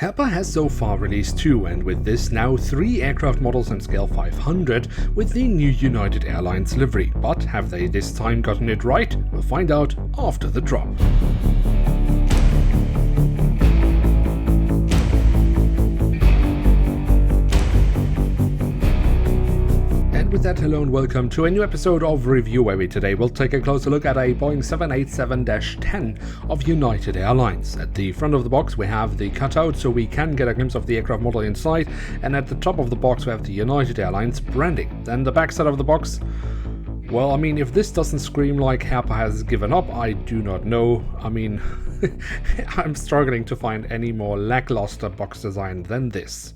Herpa has so far released 2, and with this now 3 aircraft models in scale 500 with the new United Airlines livery. But have they this time gotten it right? We'll find out after the drop. With that, hello and welcome to a new episode of Review, where we today will take a closer look at a Boeing 787-10 of United Airlines. At the front of the box we have the cutout so we can get a glimpse of the aircraft model inside, and at the top of the box we have the United Airlines branding. Then the back side of the box, well, I mean, if this doesn't scream like Herpa has given up, I do not know. I mean, I'm struggling to find any more lackluster box design than this.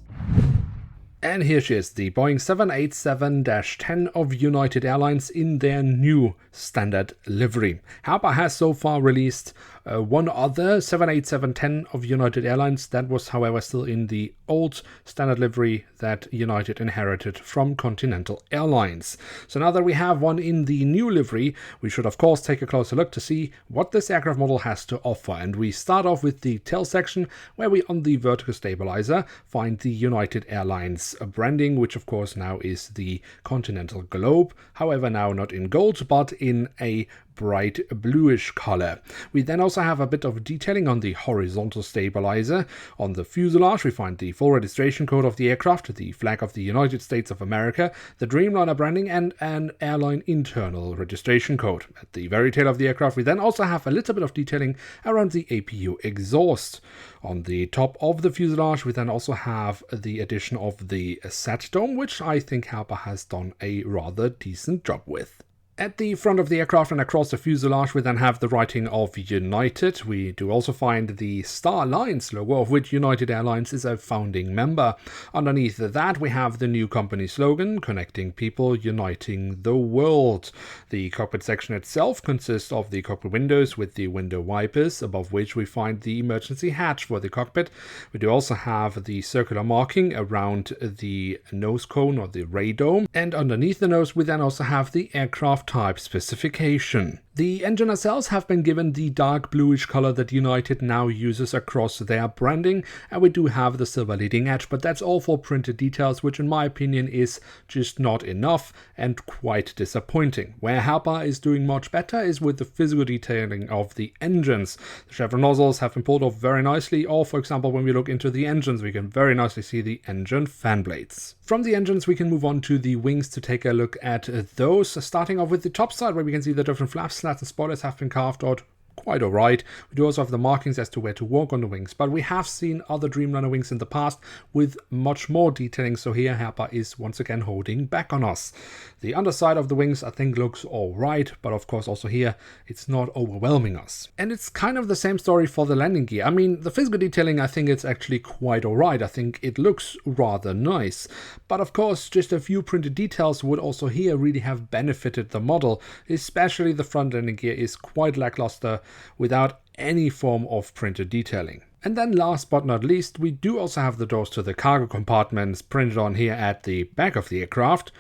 And here she is, the Boeing 787-10 of United Airlines in their new standard livery. Herpa has so far released one other 787-10 of United Airlines that was, however, still in the old standard livery that United inherited from Continental Airlines. So now that we have one in the new livery, we should of course take a closer look to see what this aircraft model has to offer. And we start off with the tail section, where we on the vertical stabilizer find the United Airlines branding, which of course now is the Continental Globe, however now not in gold but in a bright bluish color. We then also have a bit of detailing on the horizontal stabilizer. On the fuselage we find the full registration code of the aircraft, the flag of the United States of America, the Dreamliner branding, and an airline internal registration code. At the very tail of the aircraft we then also have a little bit of detailing around the APU exhaust. On the top of the fuselage we then also have the addition of the sat dome, which I think Herpa has done a rather decent job with. At the front of the aircraft and across the fuselage we then have the writing of United. We do also find the Star Alliance logo, of which United Airlines is a founding member. Underneath that we have the new company slogan, connecting people, uniting the world. The cockpit section itself consists of the cockpit windows with the window wipers, above which we find the emergency hatch for the cockpit. We do also have the circular marking around the nose cone or the radome, and underneath the nose we then also have the aircraft type specification. The engine nacelles have been given the dark bluish color that United now uses across their branding, and we do have the silver leading edge, but that's all for printed details, which in my opinion is just not enough and quite disappointing. Where Herpa is doing much better is with the physical detailing of the engines. The chevron nozzles have been pulled off very nicely, or for example when we look into the engines we can very nicely see the engine fan blades. From the engines we can move on to the wings to take a look at those, starting off with the top side where we can see the different flaps, slats and spoilers have been carved out quite alright. We do also have the markings as to where to walk on the wings, but we have seen other Dreamliner wings in the past with much more detailing, so here Herpa is once again holding back on us. The underside of the wings I think looks alright, but of course also here it's not overwhelming us. And it's kind of the same story for the landing gear. I mean, the physical detailing I think it's actually quite alright. I think it looks rather nice, but of course just a few printed details would also here really have benefited the model. Especially the front landing gear is quite lackluster without any form of printed detailing. And then last but not least, we do also have the doors to the cargo compartments printed on here at the back of the aircraft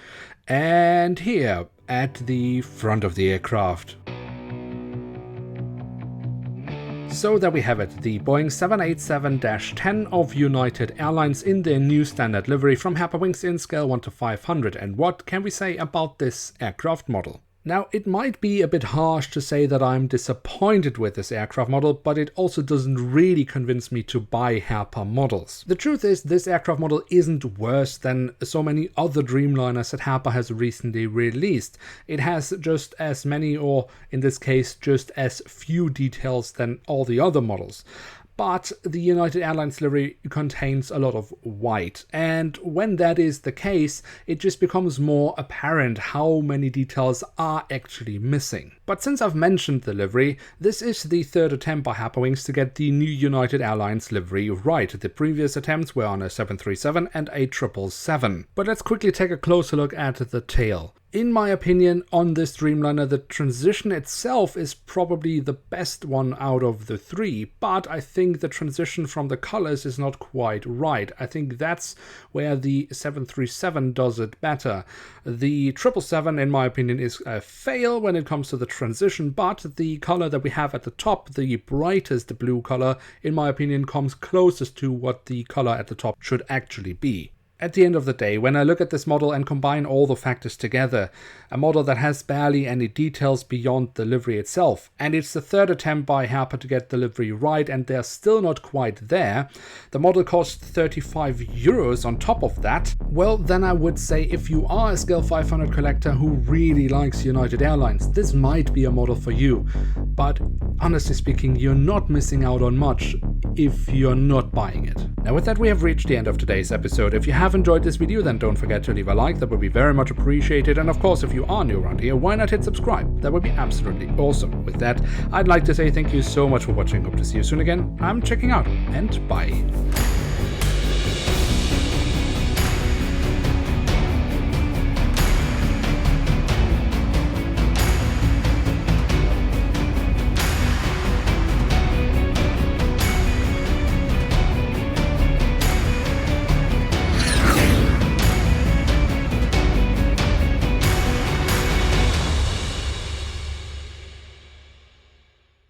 and here at the front of the aircraft. So there we have it, the Boeing 787-10 of United Airlines in their new standard livery from Herpa Wings in scale 1 to 500. And what can we say about this aircraft model? Now, it might be a bit harsh to say that I'm disappointed with this aircraft model, but it also doesn't really convince me to buy Herpa models. The truth is, this aircraft model isn't worse than so many other Dreamliners that Herpa has recently released. It has just as many, or in this case, just as few details than all the other models. But the United Airlines livery contains a lot of white, and when that is the case, it just becomes more apparent how many details are actually missing. But since I've mentioned the livery, this is the third attempt by Herpa Wings to get the new United Airlines livery right. The previous attempts were on a 737 and a 777. But let's quickly take a closer look at the tail. In my opinion, on this Dreamliner, the transition itself is probably the best one out of the three, but I think the transition from the colors is not quite right. I think that's where the 737 does it better. The 777, in my opinion, is a fail when it comes to the transition, but the color that we have at the top, the brightest blue color, in my opinion, comes closest to what the color at the top should actually be. At the end of the day, when I look at this model and combine all the factors together, a model that has barely any details beyond the livery itself, and it's the third attempt by Herpa to get the livery right and they're still not quite there, the model costs 35 euros on top of that, well then I would say if you are a Scale 500 collector who really likes United Airlines, this might be a model for you. But honestly speaking, you're not missing out on much if you're not buying it. Now with that, we have reached the end of today's episode. If you have enjoyed this video, then don't forget to leave a like, that would be very much appreciated. And of course, if you are new around here, why not hit subscribe? That would be absolutely awesome. With that, I'd like to say thank you so much for watching. Hope to see you soon again. I'm checking out, and bye.